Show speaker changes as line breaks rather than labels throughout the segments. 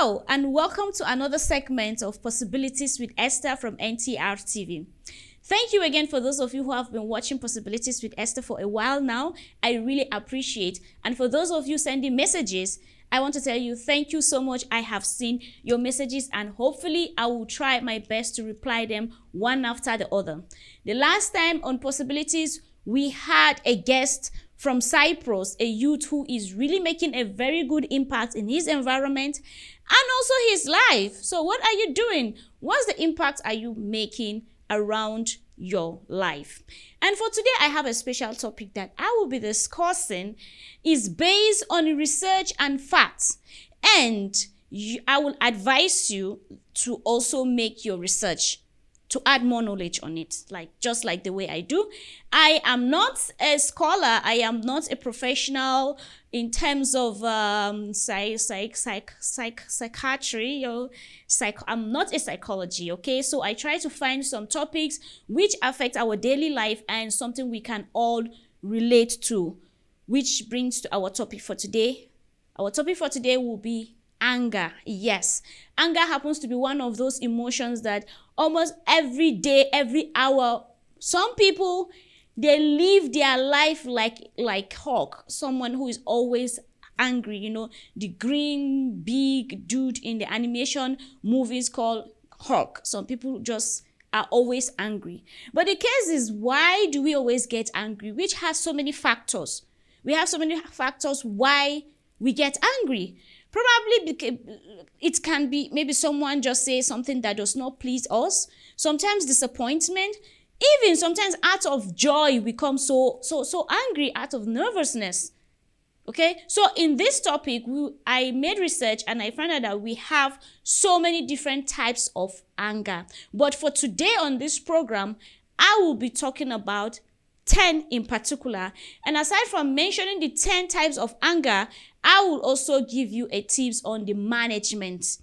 Hello and welcome to another segment of Possibilities with Esther from Ntr Tv. Thank you again for those of you who have been watching Possibilities with Esther for a while now. I really appreciate. And for those of you sending messages, I want to tell you thank you so much. I have seen your messages and hopefully I will try my best to reply them one after the other. The last time on Possibilities, we had a guest from Cyprus, a youth who is really making a very good impact in his environment and also his life. So what are you doing? What's the impact are you making around your life? And for today, I have a special topic that I will be discussing. Is based on research and facts. And I will advise you to also make your research to add more knowledge on it, just like the way I do. I am not a scholar. I am not a professional in terms of psychiatry. I'm not a psychology, okay? So I try to find some topics which affect our daily life and something we can all relate to, which brings to our topic for today. Our topic for today will be anger. Yes, anger happens to be one of those emotions that almost every day, every hour, some people, they live their life like Hulk, someone who is always angry. You know, the green big dude in the animation movies called Hulk. Some people just are always angry. But the case is, why do we always get angry? Which has so many factors. We have so many factors why we get angry. Probably it can be maybe someone just says something that does not please us. Sometimes disappointment. Even sometimes out of joy, we become so angry out of nervousness. Okay, so in this topic, I made research and I found out that we have so many different types of anger. But for today on this program, I will be talking about 10 in particular. And aside from mentioning the 10 types of anger, I will also give you a tips on the management.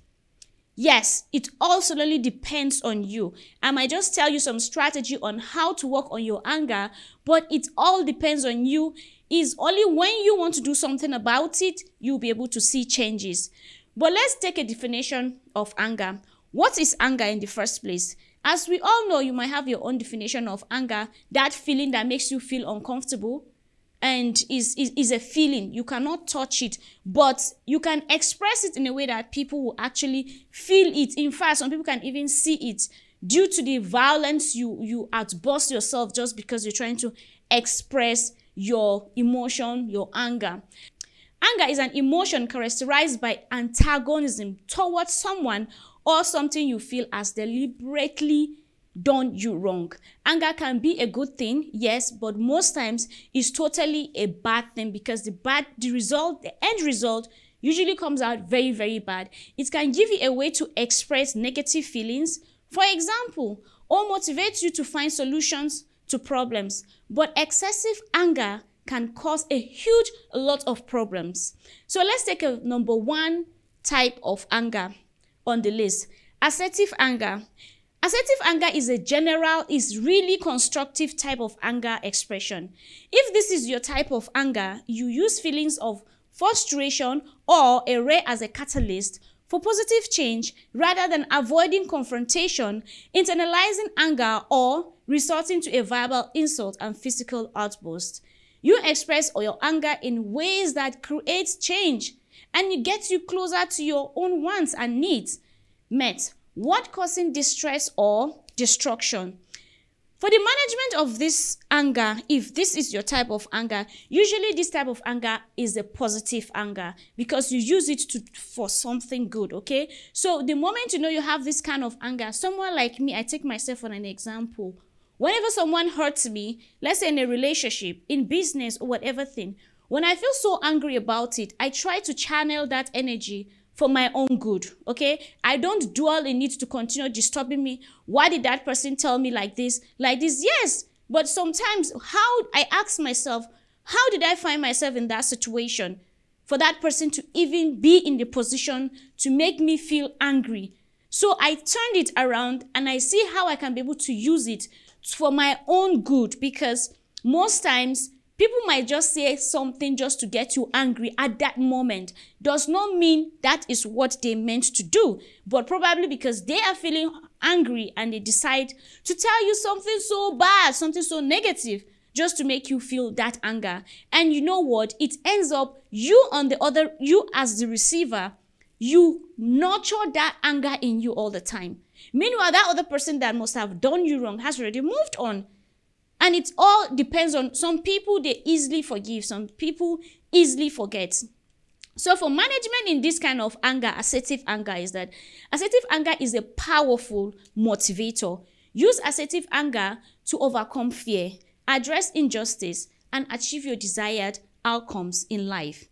Yes, it also really depends on you. I might just tell you some strategy on how to work on your anger, but it all depends on you. It's only when you want to do something about it, you'll be able to see changes. But let's take a definition of anger. What is anger in the first place? As we all know, you might have your own definition of anger, that feeling that makes you feel uncomfortable and is a feeling. You cannot touch it, but you can express it in a way that people will actually feel it. In fact, some people can even see it due to the violence you outburst yourself just because you're trying to express your emotion, your anger. Anger is an emotion characterized by antagonism towards someone or something you feel has deliberately done you wrong. Anger can be a good thing, yes, but most times it's totally a bad thing because the end result usually comes out very, very bad. It can give you a way to express negative feelings, for example, or motivate you to find solutions to problems. But excessive anger can cause a lot of problems. So let's take a number one type of anger on the list. Assertive anger. Assertive anger is really constructive type of anger expression. If this is your type of anger, you use feelings of frustration or a ray as a catalyst for positive change rather than avoiding confrontation, internalizing anger, or resorting to a verbal insult and physical outburst. You express your anger in ways that create change and it gets you closer to your own wants and needs met, what causing distress or destruction. For the management of this anger, if this is your type of anger, usually this type of anger is a positive anger because you use it for something good, okay? So the moment you know you have this kind of anger, someone like me, I take myself on an example. Whenever someone hurts me, let's say in a relationship, in business or whatever thing, when I feel so angry about it, I try to channel that energy for my own good, okay? I don't dwell in it to continue disturbing me. Why did that person tell me like this? Yes, but sometimes I ask myself, how did I find myself in that situation for that person to even be in the position to make me feel angry? So I turned it around and I see how I can be able to use it for my own good, because most times People might just say something just to get you angry at that moment. Does not mean that is what they meant to do, but probably because they are feeling angry and they decide to tell you something so bad, something so negative, just to make you feel that anger. And you know what? It ends up you as the receiver, you nurture that anger in you all the time. Meanwhile, that other person that must have done you wrong has already moved on. And it all depends on some people, they easily forgive, some people easily forget. So for management in this kind of anger, assertive anger is a powerful motivator. Use assertive anger to overcome fear, address injustice, and achieve your desired outcomes in life.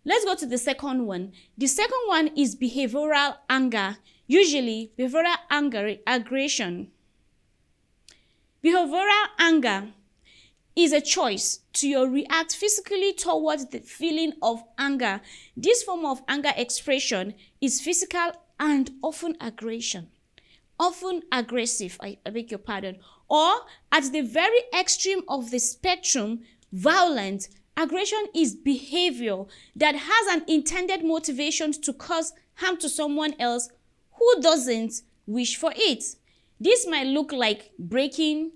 Let's go to the second one. The second one is behavioral anger. Usually, behavioral anger, aggression. Behavioral anger is a choice to react physically towards the feeling of anger. This form of anger expression is physical and often aggressive, I beg your pardon, or at the very extreme of the spectrum, violent. Aggression is behavior that has an intended motivation to cause harm to someone else who doesn't wish for it. This might look like breaking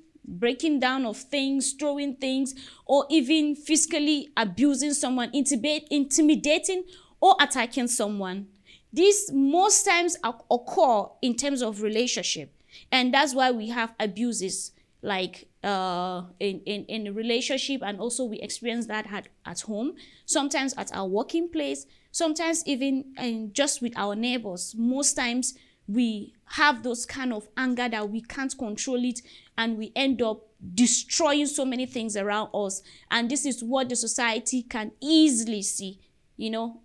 down of things, throwing things, or even physically abusing someone, intimidating or attacking someone. These most times occur in terms of relationship, and that's why we have abuses like in a relationship, and also we experience that at home, sometimes at our working place, sometimes even just with our neighbors. Most times we have those kind of anger that we can't control it, and we end up destroying so many things around us. And this is what the society can easily see,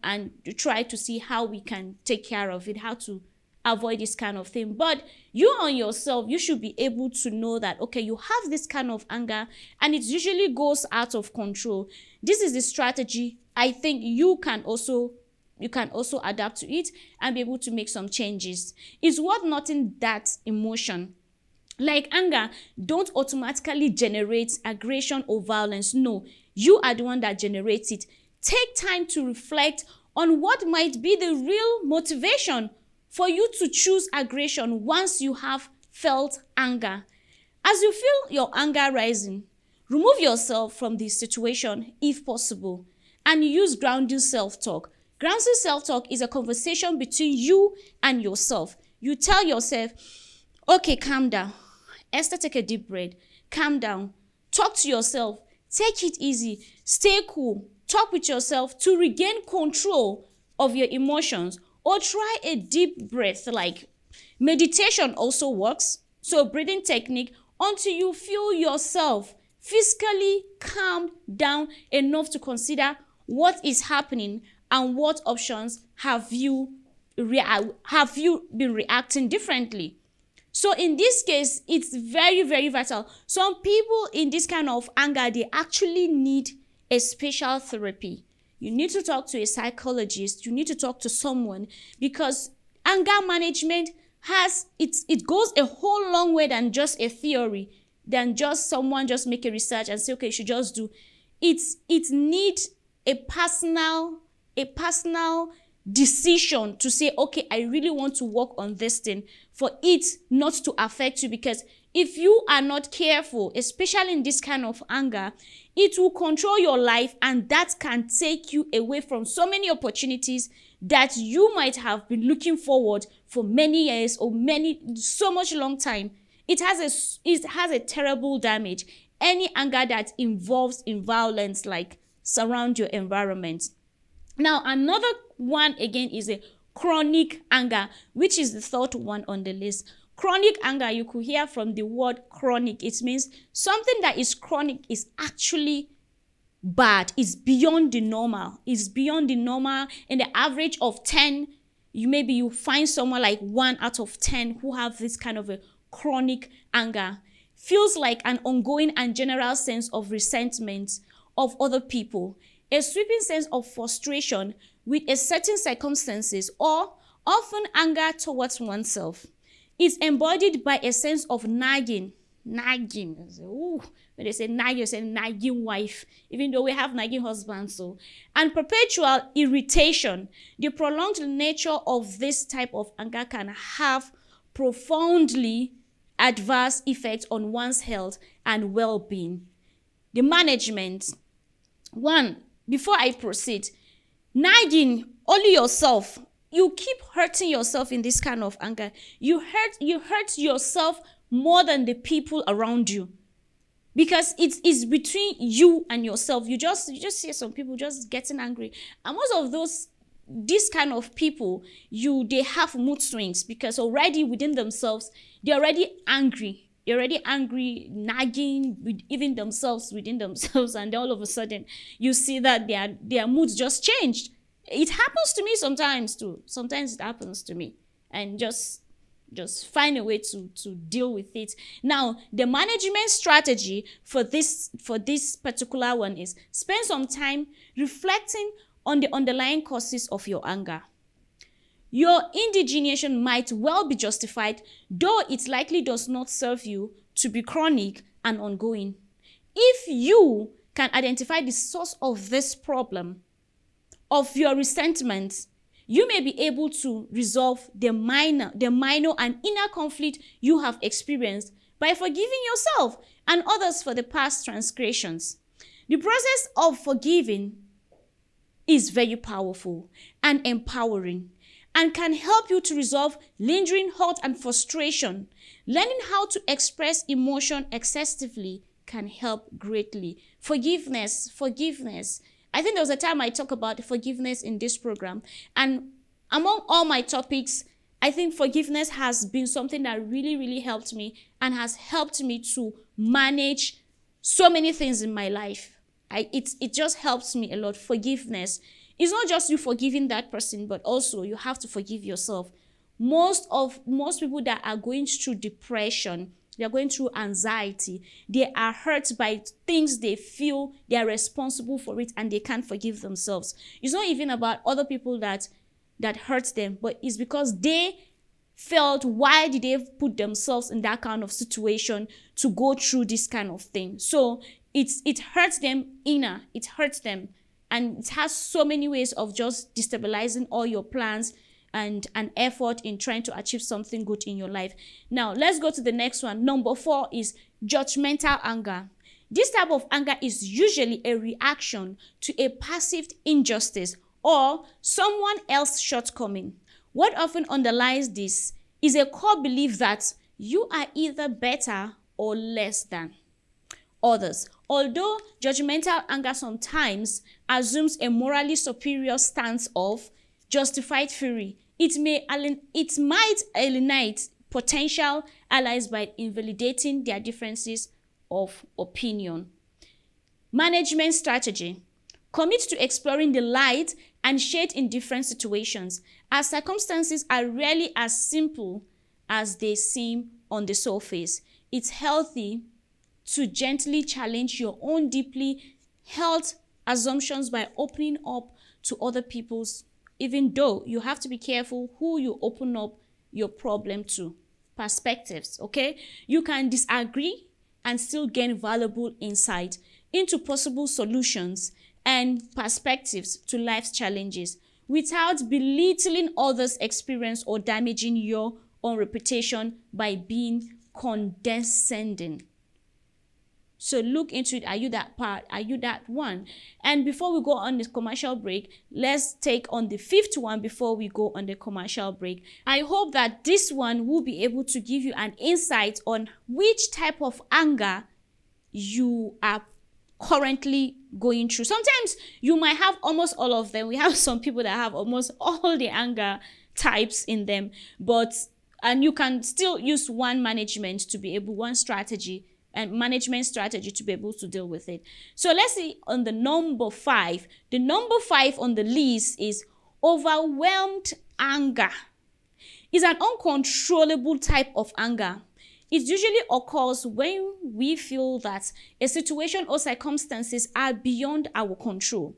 and to try to see how we can take care of it, how to avoid this kind of thing. But you on yourself, you should be able to know that, okay, you have this kind of anger and it usually goes out of control. This is the strategy I think you can also adapt to it and be able to make some changes. It's worth noting that emotion, like anger, don't automatically generate aggression or violence. No, you are the one that generates it. Take time to reflect on what might be the real motivation for you to choose aggression once you have felt anger. As you feel your anger rising, remove yourself from the situation if possible, and use grounding self-talk. Grounding self-talk is a conversation between you and yourself. You tell yourself, okay, calm down. Esther, take a deep breath. Calm down. Talk to yourself. Take it easy. Stay cool. Talk with yourself to regain control of your emotions. Or try a deep breath, like meditation also works. So breathing technique until you feel yourself physically calmed down enough to consider what is happening and what options have you been reacting differently. So in this case, it's very, very vital. Some people in this kind of anger, they actually need a special therapy. You need to talk to a psychologist. You need to talk to someone, because anger management it goes a whole long way than just a theory, than just someone just make a research and say, okay, you should just do. It needs a personal decision to say, okay, I really want to work on this thing for it not to affect you. Because if you are not careful, especially in this kind of anger, it will control your life, and that can take you away from so many opportunities that you might have been looking forward for many years or so much long time. It has a terrible damage. Any anger that involves in violence, like surround your environment. Now, another one again is a chronic anger, which is the third one on the list. Chronic anger, you could hear from the word chronic. It means something that is chronic is actually bad. It's beyond the normal. It's beyond the normal. In the average of 10, you find someone like 1 out of 10 who have this kind of a chronic anger. Feels like an ongoing and general sense of resentment of other people. A sweeping sense of frustration with a certain circumstances, or often anger towards oneself. It's embodied by a sense of nagging, Nagging. Ooh, when they say nagging, you say nagging wife, even though we have nagging husbands. So, and perpetual irritation. The prolonged nature of this type of anger can have profoundly adverse effects on one's health and well-being. The management. One, before I proceed, nagging only yourself. You keep hurting yourself in this kind of anger. You hurt yourself more than the people around you, because it is between you and yourself. You just see some people just getting angry, and most of this kind of people, they have mood swings, because already within themselves they're already angry. They're already angry, nagging with even themselves within themselves, and all of a sudden you see that their moods just changed. It happens to me sometimes too. Sometimes it happens to me, and just find a way to deal with it. Now, the management strategy for this particular one is spend some time reflecting on the underlying causes of your anger. Your indignation might well be justified, though it likely does not serve you to be chronic and ongoing. If you can identify the source of this problem, of your resentment, you may be able to resolve the minor and inner conflict you have experienced by forgiving yourself and others for the past transgressions. The process of forgiving is very powerful and empowering, and can help you to resolve lingering hurt and frustration. Learning how to express emotion excessively can help greatly. Forgiveness. I think there was a time I talked about forgiveness in this program, and among all my topics, I think forgiveness has been something that really, really helped me, and has helped me to manage so many things in my life. It just helps me a lot. Forgiveness. It's not just you forgiving that person, but also you have to forgive yourself. Most people that are going through depression, they are going through anxiety, they are hurt by things they feel they are responsible for it, and they can't forgive themselves. It's not even about other people that hurt them, but it's because they felt, why did they put themselves in that kind of situation to go through this kind of thing? So it hurts them inner, it hurts them. And it has so many ways of just destabilizing all your plans and an effort in trying to achieve something good in your life. Now, let's go to the next one. Number 4 is judgmental anger. This type of anger is usually a reaction to a perceived injustice or someone else's shortcoming. What often underlies this is a core belief that you are either better or less than others. Although judgmental anger sometimes assumes a morally superior stance of justified fury, it might alienate potential allies by invalidating their differences of opinion. Management strategy. Commit to exploring the light and shade in different situations, as circumstances are rarely as simple as they seem on the surface. It's healthy to gently challenge your own deeply held assumptions by opening up to other people's, even though you have to be careful who you open up your problem to. Perspectives, okay? You can disagree and still gain valuable insight into possible solutions and perspectives to life's challenges without belittling others' experience or damaging your own reputation by being condescending. So look into it. Are you that part? Are you that one? And before we go on this commercial break, let's take on the 5th one before we go on the commercial break. I hope that this one will be able to give you an insight on which type of anger you are currently going through. Sometimes you might have almost all of them. We have some people that have almost all the anger types in them, and you can still use one strategy and management strategy to be able to deal with it. So let's see on the number 5. The number 5 on the list is overwhelmed anger. It's an uncontrollable type of anger. It usually occurs when we feel that a situation or circumstances are beyond our control,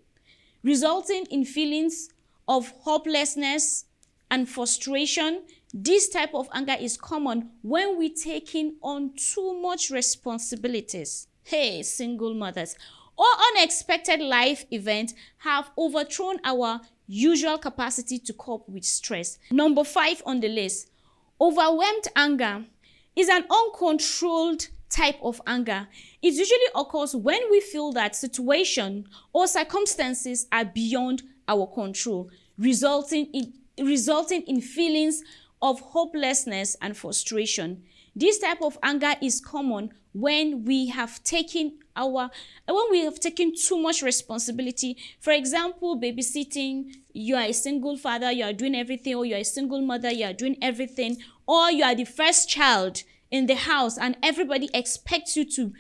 resulting in feelings of hopelessness and frustration This type of anger is common when we taking on too much responsibilities. Hey, single mothers. Or unexpected life events have overthrown our usual capacity to cope with stress. Number 5 on the list, overwhelmed anger is an uncontrolled type of anger. It usually occurs when we feel that situation or circumstances are beyond our control, resulting in feelings of hopelessness and frustration. This type of anger is common when we have taken too much responsibility. For example, babysitting, you are a single father, you are doing everything, or you are a single mother, you are doing everything, or you are the first child in the house and everybody expects you to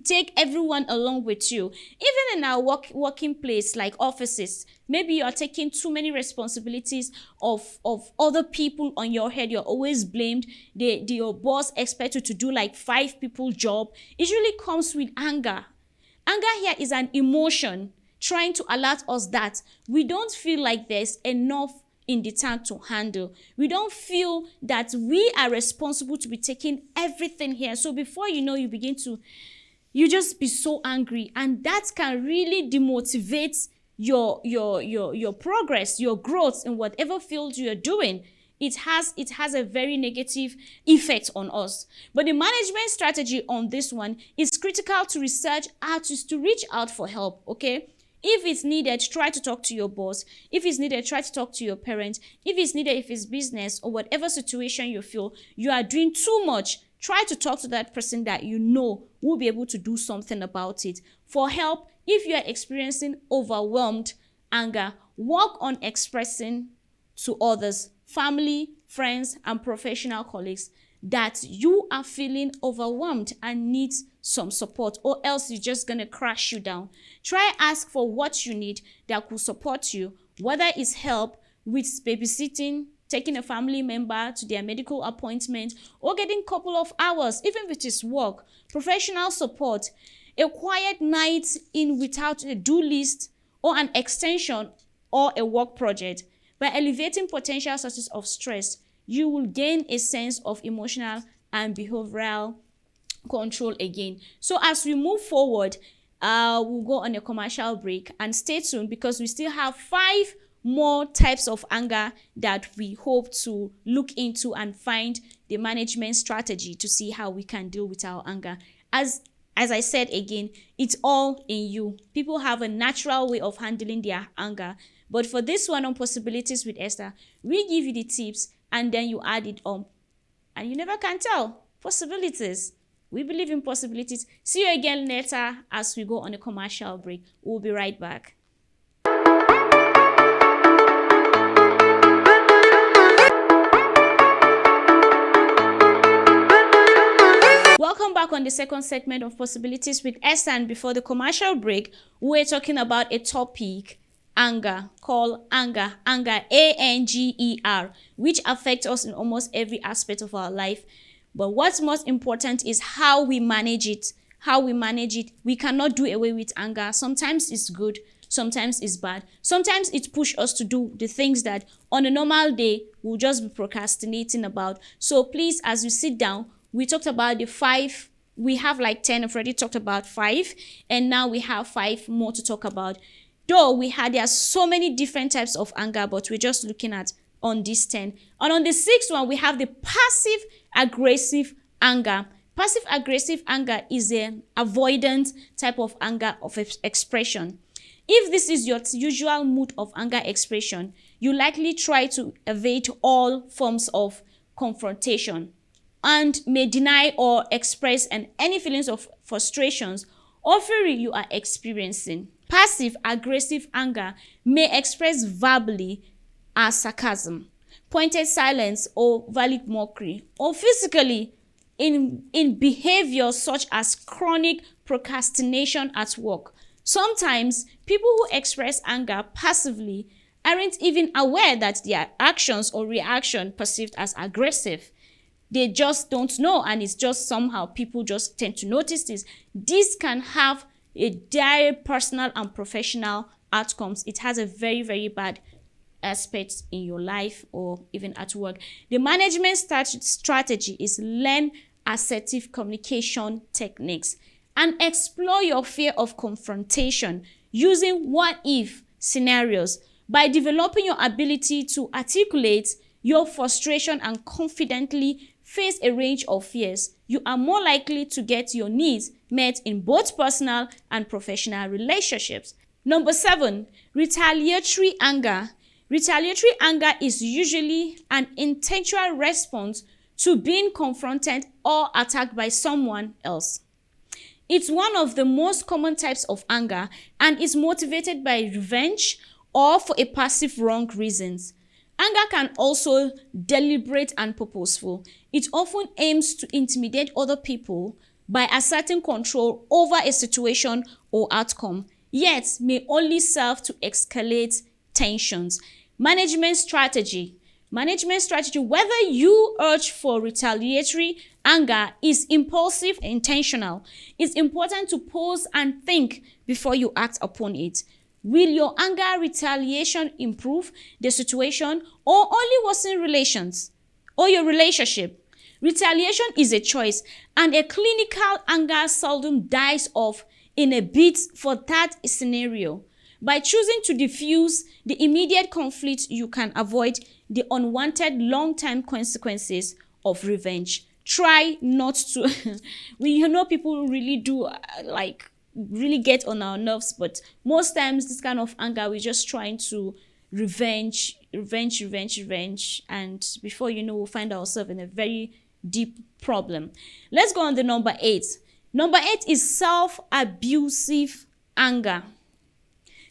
take everyone along with you. Even in our working place, like offices, maybe you are taking too many responsibilities of other people on your head. You're always blamed. Your boss expects you to do like 5 people job. It usually comes with anger. Anger here is an emotion trying to alert us that we don't feel like there's enough in the tank to handle. We don't feel that we are responsible to be taking everything here. So before you know, you just be so angry, and that can really demotivate your progress, your growth in whatever field you're doing. It has a very negative effect on us. But the management strategy on this one is critical to research how to reach out for help, okay? If it's needed, try to talk to your boss. If it's needed, try to talk to your parents. If it's needed, if it's business or whatever situation you feel you are doing too much, try to talk to that person that you know will be able to do something about it. For help, if you are experiencing overwhelmed anger, work on expressing to others, family, friends, and professional colleagues that you are feeling overwhelmed and need some support, or else it's just going to crash you down. Try ask for what you need that could support you, whether it's help with babysitting, taking a family member to their medical appointment, or getting a couple of hours, even if it is work, professional support, a quiet night in without a do list or an extension or a work project. By elevating potential sources of stress, you will gain a sense of emotional and behavioral control again. So as we move forward, we'll go on a commercial break, and stay tuned because we still have 5 more types of anger that we hope to look into and find the management strategy to see how we can deal with our anger. As I said again, it's all in you. People have a natural way of handling their anger. But for this one on Possibilities with Esther, we give you the tips and then you add it on. And you never can tell. Possibilities. We believe in possibilities. See you again later as we go on a commercial break. We'll be right back. Welcome back on the second segment of Possibilities with Esther. And before the commercial break, we're talking about a topic, anger, called anger, A-N-G-E-R, which affects us in almost every aspect of our life. But what's most important is how we manage it. We cannot do away with anger. Sometimes it's good, sometimes it's bad. Sometimes it pushes us to do the things that on a normal day we'll just be procrastinating about. So please, as you sit down, we talked about the 5. We have like 10. I've already talked about 5, and now we have 5 more to talk about. Though there are so many different types of anger, but we're just looking at on this 10. And on the 6th one, we have the passive aggressive anger. Passive aggressive anger is an avoidant type of anger of expression. If this is your usual mood of anger expression, you likely try to evade all forms of confrontation and may deny or express any feelings of frustrations or fury you are experiencing. Passive aggressive anger may express verbally as sarcasm, pointed silence or valid mockery, or physically in behavior such as chronic procrastination at work. Sometimes people who express anger passively aren't even aware that their actions or reaction perceived as aggressive. They just don't know, and it's just somehow people just tend to notice this. This can have a dire personal and professional outcomes. It has a very, very bad aspects in your life or even at work. The management strategy is learn assertive communication techniques and explore your fear of confrontation using what-if scenarios. By developing your ability to articulate your frustration and confidently face a range of fears, you are more likely to get your needs met in both personal and professional relationships. Number 7, retaliatory anger. Retaliatory anger is usually an intentional response to being confronted or attacked by someone else. It's one of the most common types of anger and is motivated by revenge or for a passive wrong reasons. Anger can also deliberate and purposeful. It often aims to intimidate other people by asserting control over a situation or outcome, yet may only serve to escalate tensions. Management strategy. Management strategy, whether you urge for retaliatory anger, is impulsive, intentional. It's important to pause and think before you act upon it. Will your anger retaliation improve the situation or only worsen relations or your relationship? Retaliation is a choice, and a clinical anger seldom dies off in a bid for that scenario. By choosing to diffuse the immediate conflict, you can avoid the unwanted long-term consequences of revenge. Try not to. People really do really get on our nerves, but most times this kind of anger, we're just trying to revenge, and before you know, we'll find ourselves in a very deep problem. Let's go on to number 8. Number 8 is self-abusive anger.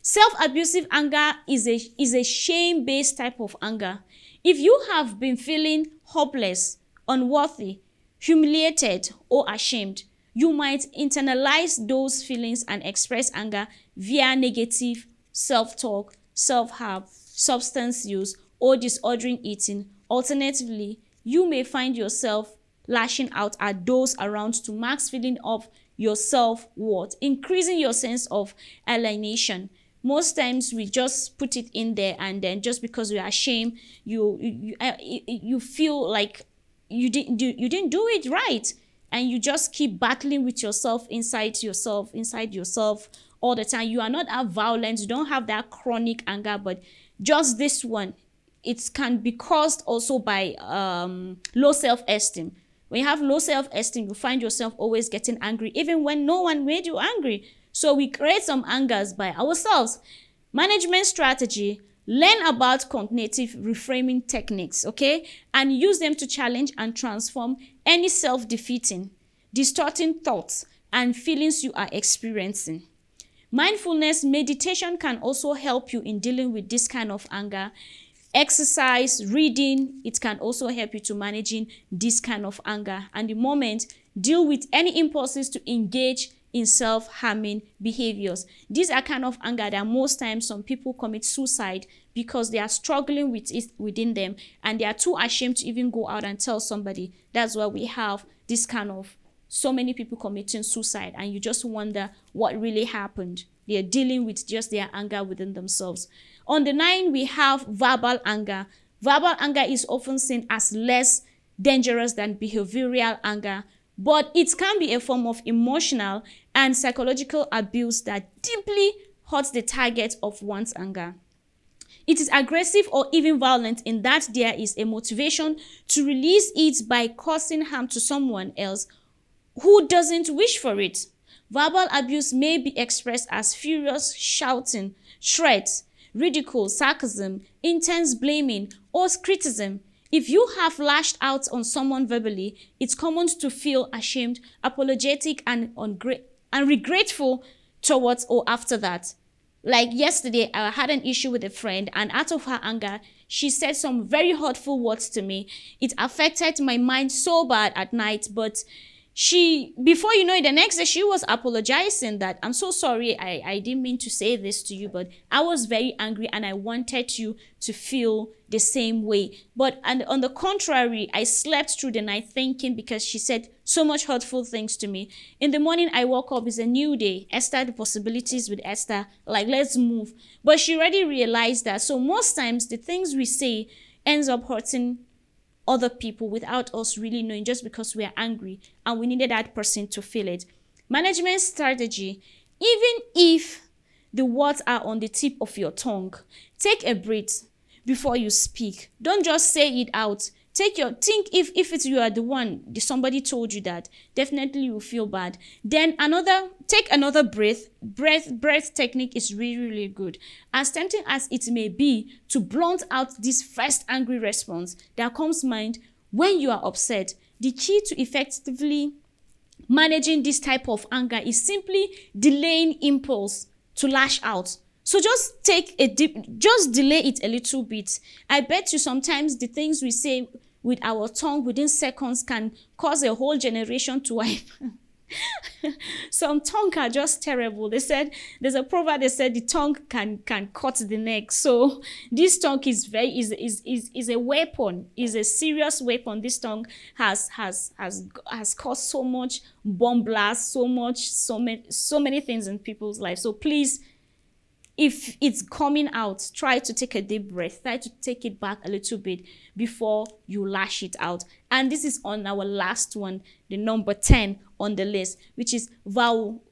Self-abusive anger is a shame-based type of anger. If you have been feeling hopeless, unworthy, humiliated, or ashamed, you might internalize those feelings and express anger via negative self-talk, self-harm, substance use, or disordering eating. Alternatively, you may find yourself lashing out at those around to max feeling of your self-worth, increasing your sense of alienation. Most times we just put it in there, and then just because we are ashamed, you feel like you didn't do it right, and you just keep battling with yourself inside yourself all the time. You are not that violent, you don't have that chronic anger, but just this one, it can be caused also by low self-esteem. When you have low self-esteem, you find yourself always getting angry, even when no one made you angry. So we create some angers by ourselves. Management strategy: learn about cognitive reframing techniques, okay? And use them to challenge and transform any self-defeating, distorting thoughts and feelings you are experiencing. Mindfulness meditation can also help you in dealing with this kind of anger. Exercise, reading, it can also help you to managing this kind of anger. And the moment, deal with any impulses to engage in self-harming behaviors. These are kind of anger that most times some people commit suicide because they are struggling with it within them, and they are too ashamed to even go out and tell somebody. That's why we have this kind of so many people committing suicide, and you just wonder what really happened. They are dealing with just their anger within themselves. On the 9, we have verbal anger. Verbal anger is often seen as less dangerous than behavioral anger, but it can be a form of emotional and psychological abuse that deeply hurts the target of one's anger. It is aggressive or even violent in that there is a motivation to release it by causing harm to someone else who doesn't wish for it. Verbal abuse may be expressed as furious shouting, threats, ridicule, sarcasm, intense blaming, or criticism. If you have lashed out on someone verbally, it's common to feel ashamed, apologetic, and regretful towards or after that. Like yesterday, I had an issue with a friend, and out of her anger, she said some very hurtful words to me. It affected my mind so bad at night, but Before you know it, the next day she was apologizing that, I'm so sorry, I didn't mean to say this to you, but I was very angry and I wanted you to feel the same way. But and on the contrary, I slept through the night thinking, because she said so much hurtful things to me. In the morning I woke up, it's a new day. Esther, the possibilities with Esther, like, let's move. But she already realized that. So most times the things we say ends up hurting other people without us really knowing, just because we are angry and we needed that person to feel it. Management strategy: even if the words are on the tip of your tongue, take a breath before you speak. Don't just say it out. Think if it's you are the one, somebody told you that, definitely you will feel bad. Then take another breath. Breath technique is really, really good. As tempting as it may be to blunt out this first angry response that comes mind when you are upset, the key to effectively managing this type of anger is simply delaying impulse to lash out. So just delay it a little bit. I bet you sometimes the things we say with our tongue within seconds can cause a whole generation to wipe. Some tongue are just terrible. They said, there's a proverb that said the tongue can cut the neck. So this tongue is a weapon, is a serious weapon. This tongue has caused so much bomb blast, so many things in people's lives. So please, if it's coming out, try to take a deep breath. Try to take it back a little bit before you lash it out. And this is on our last one, the number 10 on the list, which is volatile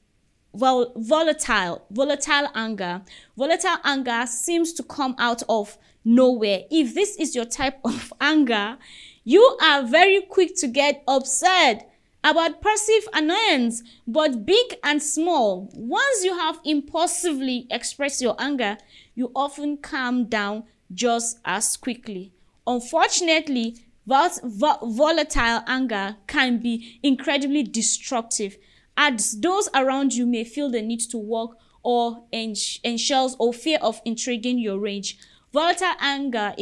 anger. Volatile anger seems to come out of nowhere. If this is your type of anger, you are very quick to get upset about perceived annoyance, but big and small. Once you have impulsively expressed your anger, you often calm down just as quickly. Unfortunately, volatile anger can be incredibly destructive, as those around you may feel the need to walk or ensures or fear of intriguing your rage. Volatile anger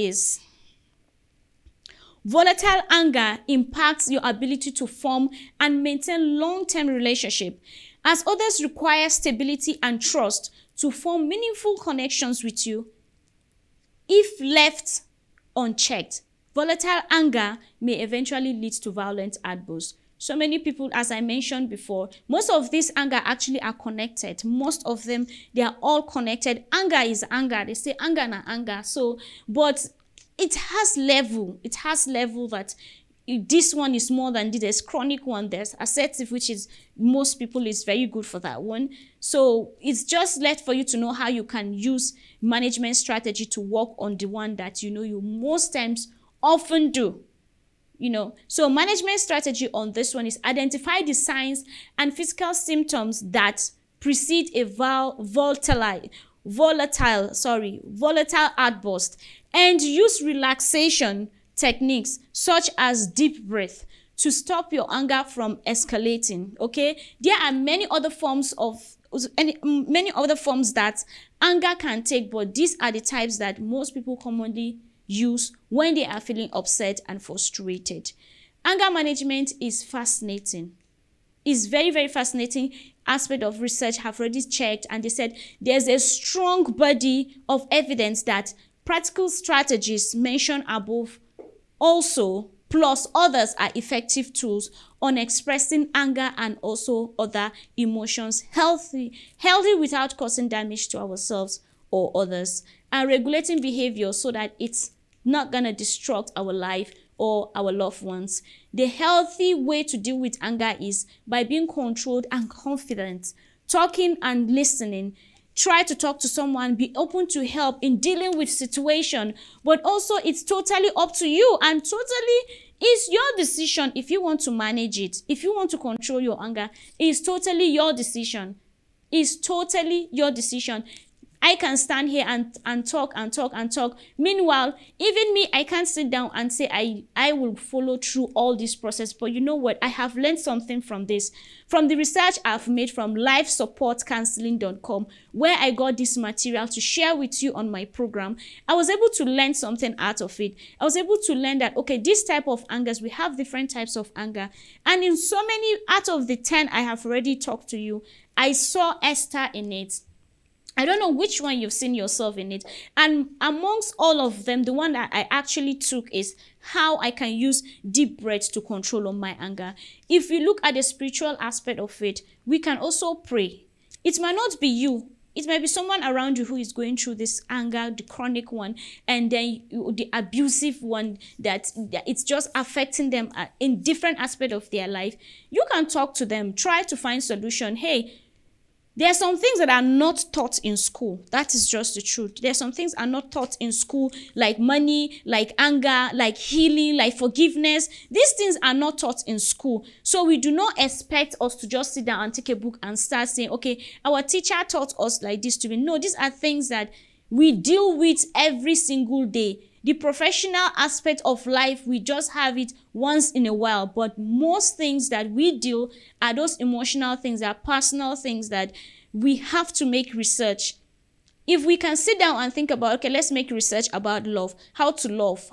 impacts your ability to form and maintain long-term relationship, as others require stability and trust to form meaningful connections with you. If left unchecked, volatile anger may eventually lead to violent outbursts. So many people, as I mentioned before, most of this anger actually are connected. Most of them, they are all connected. Anger is anger. They say anger na anger. So, but it has level that this one is more than this. There's chronic one, there's assertive, which is most people is very good for that one. So it's just left for you to know how you can use management strategy to work on the one that you most times often do. So management strategy on this one is identify the signs and physical symptoms that precede a volatile outburst, and use relaxation techniques such as deep breath to stop your anger from escalating. Okay, there are many other forms that anger can take, but these are the types that most people commonly use when they are feeling upset and frustrated. Anger management is fascinating. It's very, very fascinating aspect of research. Have already checked, and they said there's a strong body of evidence that practical strategies mentioned above also plus others are effective tools on expressing anger and also other emotions healthy without causing damage to ourselves or others, and regulating behavior so that it's not gonna disrupt our life or our loved ones. The healthy way to deal with anger is by being controlled and confident, talking and listening. Try to talk to someone, be open to help in dealing with situation, but also it's totally up to you, and totally is your decision if you want to manage it. If you want to control your anger, it's totally your decision. It's totally your decision. I can stand here and talk and talk and talk. Meanwhile, even me, I can't sit down and say I will follow through all this process. But you know what? I have learned something from this. From the research I've made from lifesupportcounseling.com, where I got this material to share with you on my program, I was able to learn something out of it. I was able to learn that, okay, this type of angers, we have different types of anger. And in so many out of the 10 I have already talked to you, I saw Esther in it. I don't know which one you've seen yourself in it. And amongst all of them, the one that I actually took is how I can use deep breaths to control on my anger. If you look at the spiritual aspect of it, we can also pray. It might not be you. It might be someone around you who is going through this anger, the chronic one, and then the abusive one that it's just affecting them in different aspects of their life. You can talk to them, try to find solution. Hey, there are some things that are not taught in school. That is just the truth. There are some things are not taught in school, like money, like anger, like healing, like forgiveness. These things are not taught in school. So we do not expect us to just sit down and take a book and start saying, okay, our teacher taught us like this to be. No, these are things that we deal with every single day. The professional aspect of life, we just have it once in a while. But most things that we deal are those emotional things, that are personal things that we have to make research. If we can sit down and think about, okay, let's make research about love, how to love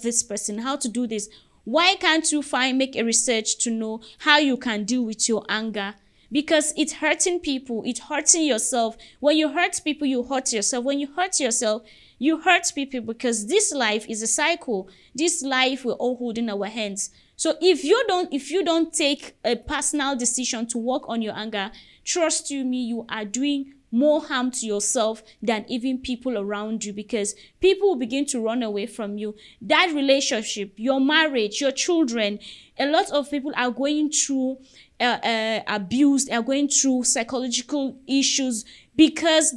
this person, how to do this. Why can't you make a research to know how you can deal with your anger? Because it's hurting people, it's hurting yourself. When you hurt people, you hurt yourself. When you hurt yourself, you hurt people, because this life is a cycle. This life we're all holding our hands. So if you don't take a personal decision to work on your anger, trust me, you are doing more harm to yourself than even people around you, because people will begin to run away from you. That relationship, your marriage, your children, a lot of people are going through abuse, they are going through psychological issues because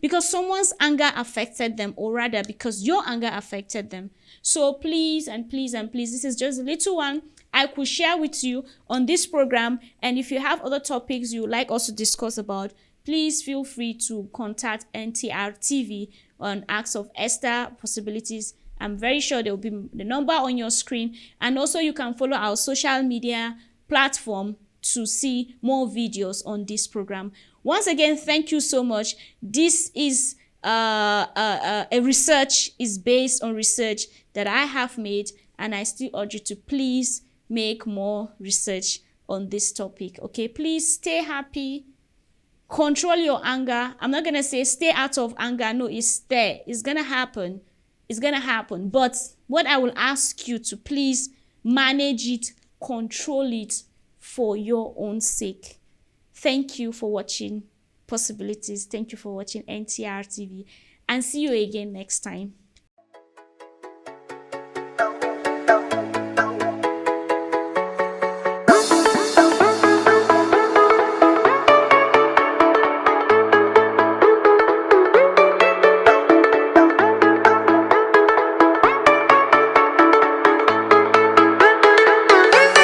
because someone's anger affected them, or rather because your anger affected them. So please and please and please, this is just a little one I could share with you on this program. And if you have other topics you would like us to discuss about, please feel free to contact Ntr Tv on Acts of Esther Possibilities. I'm very sure there will be the number on your screen. And also you can follow our social media platform to see more videos on this program. Once again, thank you so much. This is a research, is based on research that I have made, and I still urge you to please make more research on this topic. Okay, please stay happy, control your anger. I'm not gonna say stay out of anger. No, it's there. It's gonna happen. It's gonna happen. But what I will ask you to please manage it, control it for your own sake. Thank you for watching Possibilities. Thank you for watching Ntr TV, and see you again next time.